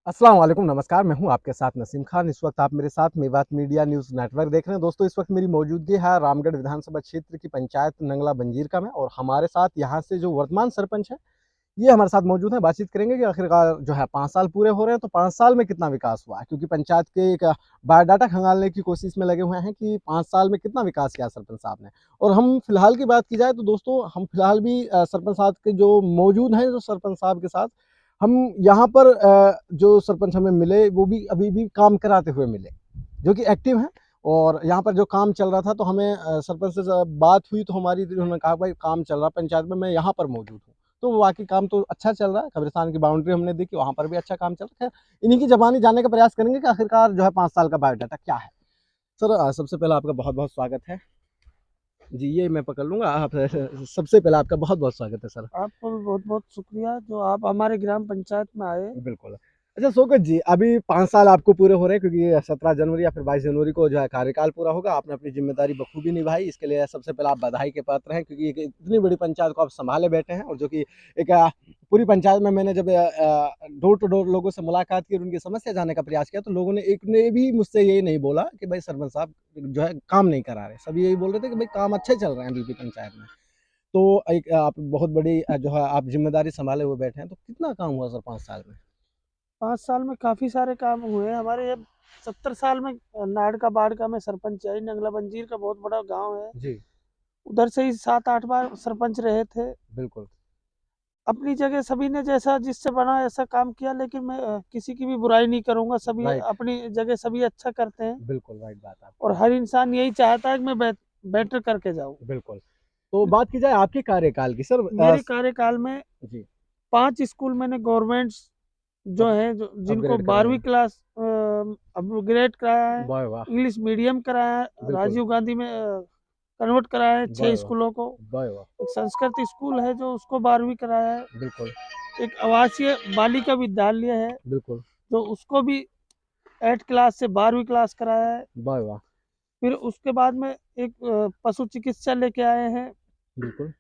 अस्सलाम वालेकुम, नमस्कार। मैं हूं आपके साथ नसीम खान। इस वक्त आप मेरे साथ मेवात मीडिया न्यूज़ नेटवर्क देख रहे हैं। दोस्तों, इस वक्त मेरी मौजूदगी है रामगढ़ विधानसभा क्षेत्र की पंचायत नंगला बंजीरका में, और हमारे साथ यहां से जो वर्तमान सरपंच है ये हमारे साथ मौजूद हैं। बातचीत करेंगे कि आखिरकार जो है 5 साल पूरे हो रहे हैं, तो 5 साल में कितना विकास हुआ है, क्योंकि पंचायत के एक बायोडाटा खंगालने की कोशिश में लगे हुए हैं कि 5 साल में कितना विकास किया सरपंच साहब ने। और हम फिलहाल की बात की जाए तो दोस्तों, हम फिलहाल भी सरपंच साहब के जो मौजूद हैं, जो सरपंच साहब के साथ हम यहाँ पर जो सरपंच हमें मिले वो भी अभी भी काम कराते हुए मिले, जो कि एक्टिव हैं। और यहाँ पर जो काम चल रहा था, तो हमें सरपंच से बात हुई, तो हमारी उन्होंने कहा भाई काम चल रहा है पंचायत में, मैं यहाँ पर मौजूद हूँ। तो वाकई काम तो अच्छा चल रहा है। कब्रिस्तान की बाउंड्री हमने देखी, वहाँ पर भी अच्छा काम चल रहा है। इन्हीं की ज़बानी जानने का प्रयास करेंगे कि आखिरकार जो है 5 साल का बायोडाटा क्या है। सर, सबसे पहले आपका बहुत बहुत स्वागत है। जी, ये मैं पकड़ लूँगा। आप सबसे पहले आपका बहुत बहुत स्वागत है सर। आपको भी बहुत-बहुत शुक्रिया जो आप हमारे ग्राम पंचायत में आए। बिल्कुल। अच्छा शौकत जी, अभी 5 साल आपको पूरे हो रहे हैं, क्योंकि 17 जनवरी या फिर 22 जनवरी को जो है कार्यकाल पूरा होगा। आपने अपनी ज़िम्मेदारी बखूबी निभाई, इसके लिए सबसे पहले आप बधाई के पात्र हैं, क्योंकि एक इतनी बड़ी पंचायत को आप सँभाले बैठे हैं। और जो कि एक पूरी पंचायत में मैंने जब डोर टू डोर लोगों से मुलाकात की और उनकी समस्या जानने का प्रयास किया, तो लोगों ने एक ने भी मुझसे ये नहीं बोला कि भाई सरपंच साहब जो है काम नहीं करा रहे। सभी यही बोल रहे थे कि भाई काम अच्छे चल रहे हैं अभी भी पंचायत में। तो एक आप बहुत बड़ी जो है आप ज़िम्मेदारी सँभाले हुए बैठे हैं, तो कितना काम हुआ सर 5 साल में? 5 साल में काफ़ी सारे काम हुए हैं। हमारे ये 70 साल में नाड़ का बाढ़ का मैं सरपंच आई। नंगला बंजीर का बहुत बड़ा गाँव है। जी, उधर से ही 7-8 बार सरपंच रहे थे। बिल्कुल। अपनी जगह सभी ने जैसा जिससे बना ऐसा काम किया, लेकिन मैं किसी की भी बुराई नहीं करूँगा। सभी राइट, अपनी जगह सभी अच्छा करते हैं बिल्कुल राइट बात और आपकी। हर इंसान यही चाहता है कि मैं बेटर करके जाऊँ। बिल्कुल। तो बात की जाए आपके कार्यकाल की सर, मेरे कार्यकाल में जी, 5 स्कूल मैंने गवर्नमेंट्स जो अप है जिनको अपग्रेड कराए 12वीं हैं। क्लास अपग्रेड कराया है, वाह, वाह! इंग्लिश मीडियम कराया है, बिल्कुल। राजीव गांधी में कन्वर्ट कराया है वाह, 6 वाह! स्कूलों को। वाह, वाह! एक संस्कृत स्कूल है जो उसको 12वीं कराया है। बिल्कुल, एक आवासीय बालिका विद्यालय है बिल्कुल। जो उसको भी 8 क्लास से 12वीं क्लास कराया है। वाह, वाह! फिर उसके बाद में एक पशु चिकित्सा लेके आए हैं। बिल्कुल,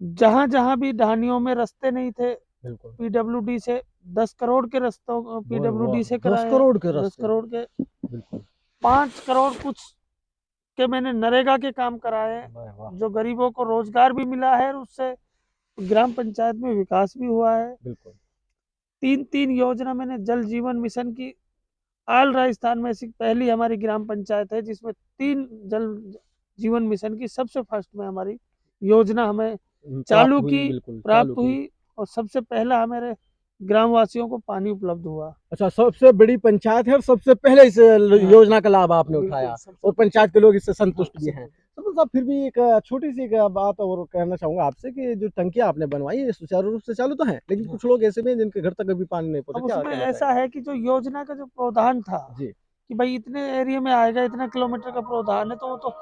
जहाँ जहाँ भी ढानियों में रास्ते नहीं थे, बिल्कुल। पीडब्ल्यूडी से 10 करोड़ के रास्तों वाह, पीडब्ल्यूडी वाह! से 10 कराए हैं। करोड़ के 10 रास्ते। करोड़ के बिल्कुल। 5 करोड़ कुछ के मैंने नरेगा के काम कराए हैं, वाह, वाह! जो गरीबों को रोजगार भी मिला है और उससे ग्राम पंचायत में विकास भी हुआ है। बिल्कुल। 3-3 योजना मैंने जल जीवन मिशन की, ऑल राजस्थान में ऐसी पहली हमारी ग्राम पंचायत है जिसमें 3 जल जीवन मिशन की सबसे फर्स्ट में हमारी योजना हमें प्राप्त चालू हुई, की, बिल्कुल, चालू प्राप्त की। हुई और सबसे पहला हमारे ग्रामवासियों को पानी उपलब्ध हुआ। अच्छा, सबसे बड़ी पंचायत है और सबसे पहले इस हाँ, योजना का लाभ आपने बिल्कुल उठाया, सबसे और पंचायत के लोग इससे हाँ, संतुष्ट भी हैं। सब तो साहब, फिर भी एक छोटी-सी एक बात और कहना चाहूँगा आपसे कि जो टंकियाँ आपने बनवाई ये सुचारू रूप से चालू तो हैं, लेकिन हाँ। कुछ लोग ऐसे भी हैं जिनके घर तक अभी पानी नहीं पहुँचा, अब क्या उसमें कहना ऐसा चाहेंगे? है कि जो योजना का जो प्रावधान था जी, कि भाई इतने एरिया में आएगा, इतना किलोमीटर का प्रावधान है, तो वो तो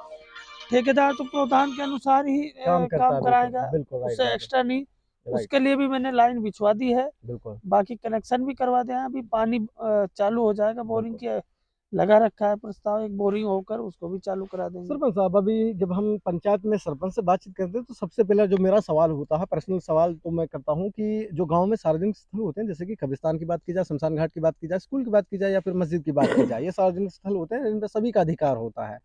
ठेकेदार तो प्रावधान के अनुसार ही काम करता काम है, बिल्कुल, कराएगा, बिल्कुल राइट उससे बात है। एक्स्ट्रा नहीं। राइट, उसके लिए भी मैंने लाइन बिछवा दी है, बिल्कुल, बाकी कनेक्शन भी करवा दिया है। अभी पानी चालू हो जाएगा, बोरिंग बिल्कुल। की लगा रखा है प्रस्ताव, एक बोरिंग होकर उसको भी चालू करा देंगे। सरपंच साहब, अभी जब हम पंचायत में सरपंच से बातचीत करते हैं, तो सबसे पहला जो मेरा सवाल होता है, पर्सनल सवाल तो मैं करता हूँ कि जो गांव में सार्वजनिक स्थल होते हैं, जैसे कि कब्रिस्तान की बात की जाए, शमशान घाट की बात की जाए, स्कूल की बात की जाए या फिर मस्जिद की बात की जाए, ये सार्वजनिक स्थल होते हैं, इन पर सभी का अधिकार होता है।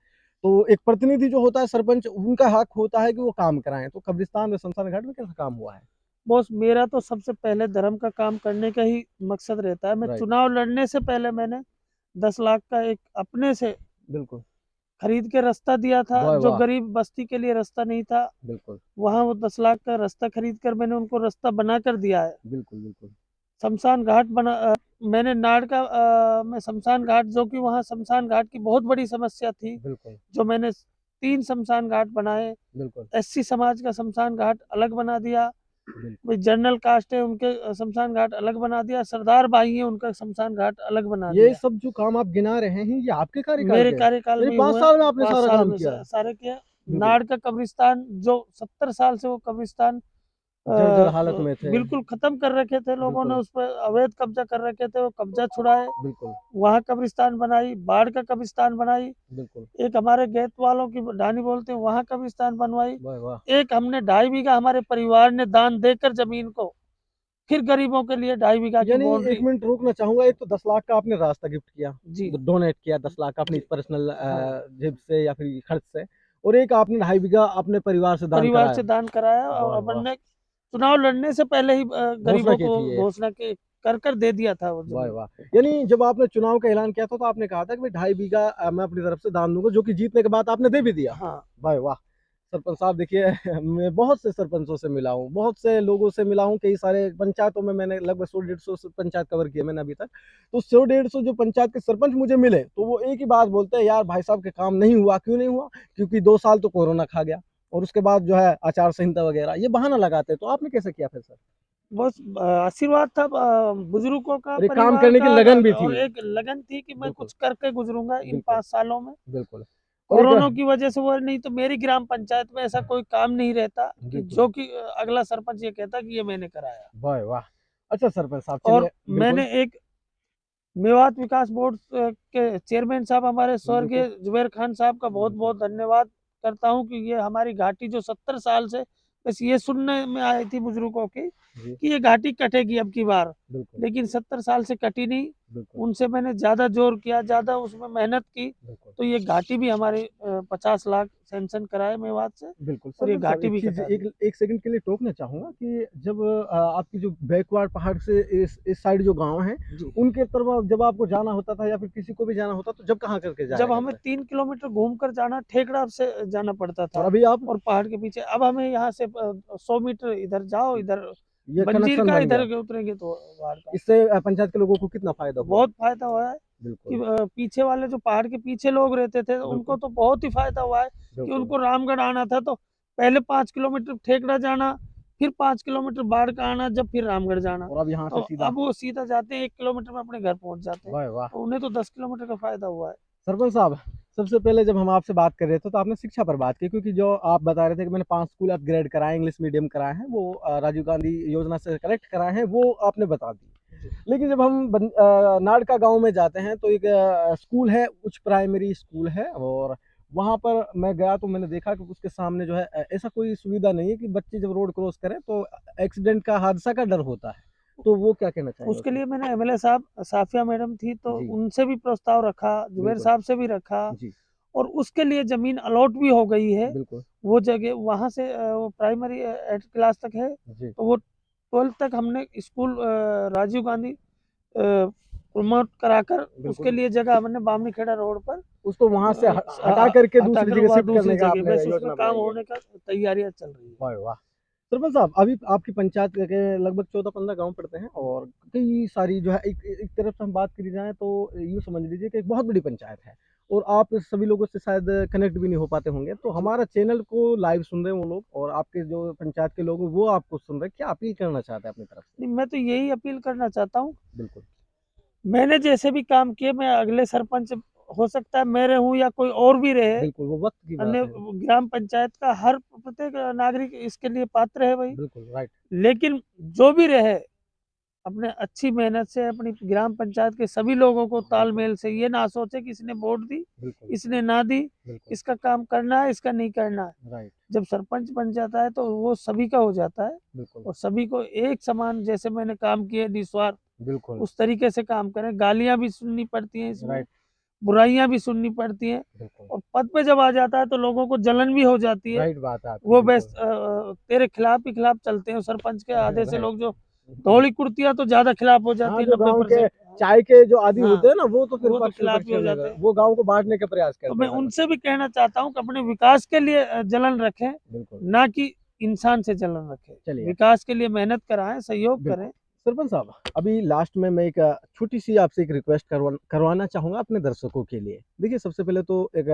तो एक प्रतिनिधि जो होता है सरपंच, उनका हक होता है कि वो काम कराएं। तो कब्रिस्तान और शमशान घाट में कैसा काम हुआ है? बॉस, मेरा तो सबसे पहले धर्म का काम करने का ही मकसद रहता है। मैं राइट, चुनाव लड़ने से पहले मैंने 10 लाख का एक अपने से बिल्कुल। खरीद के रास्ता दिया था, वाह, जो वाह! गरीब बस्ती के लिए रास्ता नहीं था। बिल्कुल, वहाँ वो 10 लाख का रास्ता खरीद कर मैंने उनको रास्ता बना कर दिया है। बिल्कुल, बिल्कुल, शमशान घाट मैंने नाड़ का में शमशान घाट, जो कि वहाँ शमशान घाट की बहुत बड़ी समस्या थी, बिल्कुल, जो मैंने 3 शमशान घाट बनाए। बिल्कुल, एससी समाज का शमशान घाट अलग बना दिया, बिल्कुल। भाई जनरल कास्ट है उनके शमशान घाट अलग बना दिया, सरदार भाई है उनका शमशान घाट अलग बना ये दिया। सब जो काम आप गिना रहे हैं, ये आपके कार्यकाल मेरे के हैं? कार्यकाल यानी में ही 5 हुए हैं। साल में आपने 5 सारा साल काम में किया है? सारे किया। बिल्कुल। नाड़ का कब्रिस्तान जो 70 साल से वो कब्रिस्तान जर्जर हालत में थे। बिल्कुल खत्म कर रखे थे लोगों ने, बिल्कुल, उस पर अवैध कब्जा कर रखे थे, वो कब्जा छुड़ाए, बिल्कुल, वहाँ कब्रिस्तान बनाई। बाढ़ का कब्रिस्तान बनाई। बिल्कुल। एक हमारे गैत वालों की ढानी बोलते हैं, वहाँ कब्रिस्तान बनवाई। वाह, वाह! एक हमने 2.5 बीघा हमारे परिवार ने दान देकर जमीन को फिर गरीबों के लिए 2.5 बीघा की यानी बाउंड्री। 1 मिनट रोकना चाहूंगा, एक तो 10 लाख का आपने रास्ता गिफ्ट किया, जी डोनेट किया 10 लाख अपनी जी पर्सनल हाँ, जेब से या फिर खर्च से, और एक आपने 2.5 बीघा अपने परिवार से दान परिवार कराया। से दान कराया और वाह वाह, अपन ने चुनाव लड़ने से पहले ही घोषणा गरीबों की को थी ये। घोषणा के कर दे दिया था वो वाह जमीन। वाह, यानी जब आपने चुनाव का ऐलान किया था तो आपने कहा था कि भाई 2.5 बीघा मैं अपनी तरफ से दान दूंगा, जो कि जीतने के बाद आपने दे भी दिया। हाँ वाह वाह, सरपंच साहब देखिए मैं बहुत से सरपंचों से मिला हूँ, बहुत से लोगों से मिला हूँ, कई सारे पंचायतों में मैंने लगभग 100-150 पंचायत कवर किए मैंने अभी तक। तो 100-150 जो पंचायत के सरपंच मुझे मिले तो वो एक ही बात बोलते हैं, यार भाई साहब के काम नहीं हुआ। क्यों नहीं हुआ? क्योंकि 2 साल तो कोरोना खा गया और उसके बाद जो है आचार संहिता वगैरह ये बहाना लगाते हैं। तो आपने कैसे किया फिर सर? बहुत आशीर्वाद था बुजुर्गों का, और एक काम परिवार करने की का, लगन भी थी। और एक लगन थी कि मैं बिल्कुल कुछ करके गुजरूंगा इन बिल्कुल 5 सालों में। बिल्कुल। और एक कोरोना की वजह से वो नहीं तो मेरी ग्राम पंचायत में ऐसा कोई काम नहीं रहता कि बिल्कुल, जो कि अगला सरपंच ये कहता कि ये मैंने कराया। वाह वाह। अच्छा सरपंच साहब और चलिए, बिल्कुल मैंने एक मेवात विकास बोर्ड के चेयरमैन साहब हमारे बिल्कुल। स्वर्गीय जुबैर खान साहब का बहुत बिल्कुल बहुत धन्यवाद करता हूँ कि ये हमारी घाटी जो 70 साल से बस ये सुनने में आई थी बुजुर्गों की जी, कि ये घाटी कटेगी अब की बार, बिल्कुल लेकिन 70 साल से कटी नहीं। बिल्कुल उनसे मैंने ज़्यादा जोर किया, ज़्यादा उसमें मेहनत की, बिल्कुल तो ये घाटी भी हमारे 50 लाख सैंक्शन कराए मेवात से बिल्कुल। और ये सरपंच साहब घाटी एक भी चीज़ कटा दी। एक एक सेकंड के लिए टोकना चाहूँगा कि जब आपकी जो बैकवार्ड पहाड़ से इस साइड जो गाँव हैं, जी, उनके तरफ जब आपको जाना होता था या फिर किसी को भी जाना होता तो जब कहाँ करके जाया जब हमें करते? 3 किलोमीटर घूमकर जाना, ठेकड़ा से जाना पड़ता और था अभी आप और पहाड़ के पीछे। अब हमें यहाँ से 100 मीटर इधर जाओ, इधर ये बंजीर कनेक्शन का, बन इधर गया। के उतरेंगे तो पहाड़ का। इससे पंचायत के लोगों को कितना फ़ायदा हुआ? बहुत फायदा हुआ है कि बिल्कुल, पीछे वाले जो पहाड़ के पीछे लोग रहते थे उनको बिल्कुल, तो बहुत ही फायदा हुआ है कि बिल्कुल। उनको रामगढ़ आना था तो पहले 5 किलोमीटर ठेकड़ा जाना, फिर 5 किलोमीटर बाढ़ का आना, जब फिर रामगढ़ जाना। और अब यहाँ तो से सीधा अब वो सीधा जाते हैं, 1 किलोमीटर में अपने घर पहुंच जाते हैं। वाह वाह! तो उन्हें तो 10 किलोमीटर का फायदा हुआ है। सरपंच साहब, सबसे पहले जब हम आपसे बात कर रहे थे तो आपने शिक्षा पर बात की, क्योंकि जो आप बता रहे थे कि मैंने 5 स्कूल अपग्रेड कराए, इंग्लिश मीडियम कराए हैं, वो राजीव गांधी योजना से कलेक्ट कराए हैं, वो आपने बता दी। जी लेकिन जब हम नाड़का गांव में जाते हैं तो एक स्कूल है, उच्च प्राइमरी स्कूल है, और वहाँ पर मैं गया तो मैंने देखा कि उसके सामने जो है ऐसा कोई सुविधा नहीं है कि बच्चे जब रोड क्रॉस करें तो एक्सीडेंट का, हादसा का डर होता है। तो वो क्या कहना चाहेंगे उसके उसमें? लिए मैंने एमएलए साहब, साफिया मैडम थी तो जी, उनसे भी प्रस्ताव रखा, जुबैर बिल्कुल। साहब से भी रखा जी, और उसके लिए जमीन अलॉट भी हो गई है। बिल्कुल। वो जगह वहाँ से वो प्राइमरी 8 क्लास तक है, जी। तो वो 12th तक हमने स्कूल राजीव गांधी प्रमोट कराकर उसके बिल्कुल। लिए जगह हमने बामनी खेड़ा रोड पर उसको वहाँ से हटा करके दूसरी हटाकर जगह वहाँ शिफ्ट दूसरी करने का जगह, आपने बस उसमें योजना काम बनाई है। होने का तैयारियां चल रही है। वाह वाह! सरपंच साहब, अभी आपकी पंचायत के लगभग 14-15 गाँव पड़ते हैं और कई सारी जो है एक तरफ से हम बात करी जाए तो यूँ समझ लीजिए कि एक बहुत बड़ी पंचायत है और आप सभी लोगों से शायद कनेक्ट भी नहीं हो पाते होंगे। तो जी हमारा चैनल को लाइव सुन रहे हैं वो लोग और आपके जो पंचायत के लोग हैं वो आपको सुन रहे हैं। क्या अपील करना चाहते हैं अपनी तरफ से? नहीं, मैं तो यही अपील करना चाहता हूँ, बिल्कुल, मैंने जैसे भी काम किए मैं अगले सरपंच, हो सकता है मैं रहूं या कोई और भी रहे, बिल्कुल, वो वक़्त की बात अन्य है। ग्राम पंचायत का हर प्रत्येक नागरिक इसके लिए पात्र है भाई। बिल्कुल, राइट, लेकिन जो भी रहे अपने अच्छी मेहनत से अपनी ग्राम पंचायत के सभी लोगों को बिल्कुल, तालमेल से, ये ना सोचे कि इसने वोट दी, बिल्कुल, इसने ना दी, बिल्कुल, इसका काम करना है, इसका नहीं करना है। राइट, जब सरपंच बन जाता है तो वो सभी का हो जाता है बिल्कुल, और सभी को एक समान, जैसे मैंने काम किए निस्वार्थ, बिल्कुल, उस तरीके से काम करें। गालियां भी सुननी पड़ती हैं इसमें, राइट, बुराइयां भी सुननी पड़ती हैं बिल्कुल, और पद पे जब आ जाता है तो लोगों को जलन भी हो जाती है। राइट बात है आपकी, वो बिल्कुल। बस तेरे खिलाफ ही खिलाफ चलते हैं, सरपंच के आधे से राइट, लोग जो धौली कुर्तियां तो ज्यादा खिलाफ हो हाँ, जाती है जो गाँव के 90%। चाय के जो आदी हाँ, होते हैं ना, वो तो फिर वो तो पक्ष खिलाफ विपक्ष ही हो करने जाते का, हैं। वो गाँव को बाँटने का प्रयास तो करते मैं हैं सरपंच उनसे साहब। भी कहना चाहता हूँ कि अपने विकास के लिए जलन रखें, बिल्कुल, ना कि इंसान से जलन रखें। चलिए, विकास के लिए मेहनत कराएं, सहयोग बिल्कुल। करें। सरपंच साहब, अभी लास्ट में मैं एक छोटी-सी आपसे एक रिक्वेस्ट करवाना चाहूँगा अपने दर्शकों के लिए। देखिए, सबसे पहले तो एक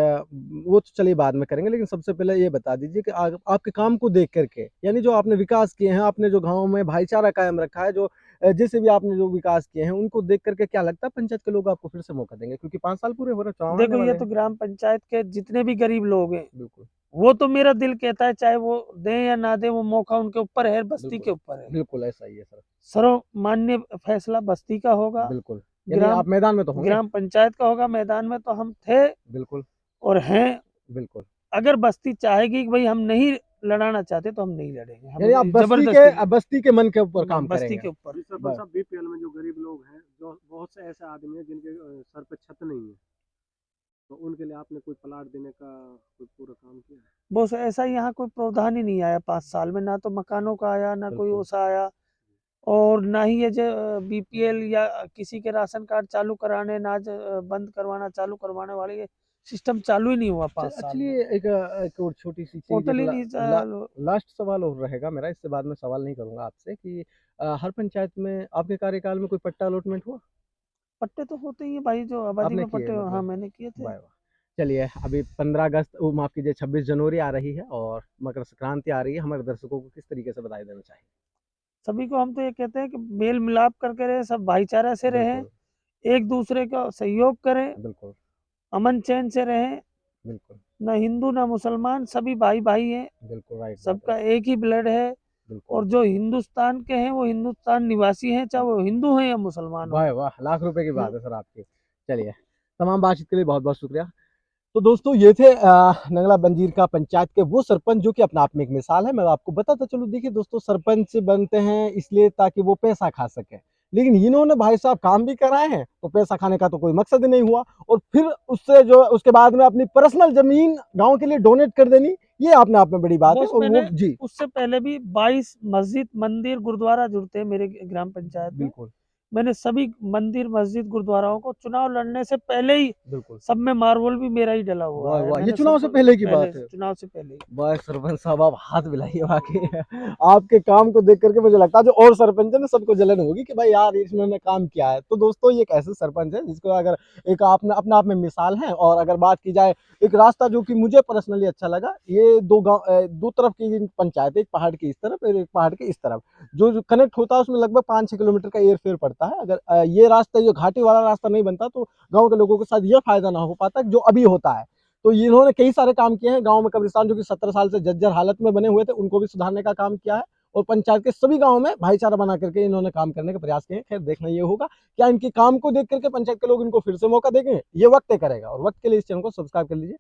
वो तो चलिए बाद में करेंगे, लेकिन सबसे पहले ये बता दीजिए कि आपके काम को देख कर के, यानी जो आपने विकास किए हैं, आपने जो गाँव में भाईचारा कायम रखा है, जो जैसे भी आपने जो विकास किए हैं, उनको देख कर के क्या लगता है पंचायत के लोग आपको फिर से मौका देंगे? क्योंकि 5 साल पूरे हो रहे हैं, चुनाव आने देखो, ये वाले तो हैं। ग्राम पंचायत के जितने भी गरीब लोग हैं, बिल्कुल, वो तो मेरा दिल कहता है चाहे वो दें या ना दें, वो मौका उनके ऊपर है, बस्ती बिल्कुल, के ऊपर है। बिल्कुल ऐसा ही है सर। सर्वमान्य फैसला बस्ती का होगा, बिल्कुल, यानी ग्राम आप मैदान में तो होंगे? ग्राम पंचायत का होगा। मैदान में तो हम थे बिल्कुल, और हैं। बिल्कुल, अगर बस्ती चाहेगी कि भाई हम नहीं लड़ाना चाहते तो हम नहीं लड़ेंगे, हम यानी आप जबरदस्ती बस्ती के मन के ऊपर काम बस्ती करेंगे। के ऊपर। जी सरपंच साहब, बीपीएल में जो गरीब लोग हैं, जो बहुत से ऐसे आदमी हैं जिनके सर पे छत नहीं है, तो उनके लिए आपने कोई प्लाट देने का कोई पूरा काम किया है? बस ऐसा यहाँ कोई प्रावधान ही नहीं आया 5 साल में, ना तो मकानों का आया, ना कोई बिल्कुल। ओसा आया, और ना ही ये जो बीपीएल या किसी के राशन कार्ड चालू कराने, ना बंद करवाना, चालू करवाने वाले, ये सिस्टम चालू ही नहीं हुआ 5 साल में। एक्चुअली एक और छोटी सी चीज, टोटली एक नहीं लास्ट सवाल और रहेगा मेरा, इससे बाद में सवाल नहीं करूंगा आपसे कि हर पंचायत में आपके कार्यकाल में कोई पट्टा अलॉटमेंट हुआ? पट्टे तो होते ही हैं भाई, जो आबादी आपने में किए पट्टे, हाँ मतलब? मैंने किए थे। वाह वाह। चलिए, अभी 15 अगस्त, वो माफ कीजिए 26 जनवरी आ रही है और मकर संक्रांति आ रही है, हमारे दर्शकों को किस तरीके से बधाई देना चाहिए? सभी को हम तो ये कहते हैं कि मेल मिलाप करके रहे, सब भाईचारा से रहें, बिल्कुल एक दूसरे का सहयोग करें, बिल्कुल अमन चैन से रहें, बिल्कुल ना हिंदू ना मुसलमान, सभी भाई भाई हैं, बिल्कुल राइट बात सबका है। एक ही ब्लड है, बिल्कुल। और जो हिंदुस्तान के हैं वो हिंदुस्तान निवासी हैं, चाहे वो हिंदू हैं या मुसलमान वाह हो। वाह, लाख रुपए की बात है सर आपकी। चलिए, तमाम बातचीत के लिए बहुत बहुत शुक्रिया। तो दोस्तों, ये थे नंगला बंजीर का पंचायत के वो सरपंच जो कि अपने आप में एक मिसाल है। मैं आपको बताता चलूं, देखिए दोस्तों, सरपंच बनते हैं इसलिए ताकि वो पैसा खा सके, लेकिन इन्होंने भाई साहब काम भी कराए हैं, तो पैसा खाने का तो कोई मकसद ही नहीं हुआ। और फिर उससे जो उसके बाद में अपनी पर्सनल जमीन गांव के लिए डोनेट कर देनी, ये अपने आप में बड़ी बात है। बस और वो मैंने जी उससे पहले भी 22 मस्जिद, मंदिर, गुरुद्वारा जुड़ते हैं मेरे ग्राम पंचायत में। बिल्कुल मैंने सभी मंदिर, मस्जिद, गुरुद्वाराओं को चुनाव लड़ने से पहले ही बिल्कुल। सब में मार्बल भी मेरा ही डला हुआ वाह है। वाह, ये मैंने चुनाव से सबको पहले की बात है। चुनाव से पहले ही। वाह सरपंच साहब, आप हाथ मिलाइए। वाकई आपके काम को देख करके मुझे लगता है जो और सरपंच है ना, सबको जलन होगी कि भाई यार इन्होंने काम किया है। तो दोस्तों, ये एक ऐसे सरपंच है जिसको अगर एक आपने अपने आप में मिसाल है। और अगर बात की जाए एक रास्ता जो कि मुझे पर्सनली अच्छा लगा, ये दो तरफ की पंचायत है, एक पहाड़ की इस तरफ और एक पहाड़ के इस तरफ, जो कनेक्ट होता है उसमें लगभग 5-6 किलोमीटर का एयर फेयर पड़ता है। अगर ये रास्ता, ये घाटी वाला रास्ता नहीं बनता तो गाँव के लोगों के साथ ये फायदा ना हो पाता जो अभी होता है। तो इन्होंने कई सारे काम किए हैं। गांव में कब्रिस्तान जो कि 17 साल से जर्जर हालत में बने हुए थे, उनको भी सुधारने का काम किया है। और पंचायत के सभी गांवों में भाईचारा बना करके इन्होंने काम करने के प्रयास किए हैं। खैर, देखना ये होगा क्या इनके काम को देख करके पंचायत के लोग इनको फिर से मौका देंगे, ये वक्त तय करेगा। और वक्त के लिए इस चैनल को सब्सक्राइब कर लीजिए।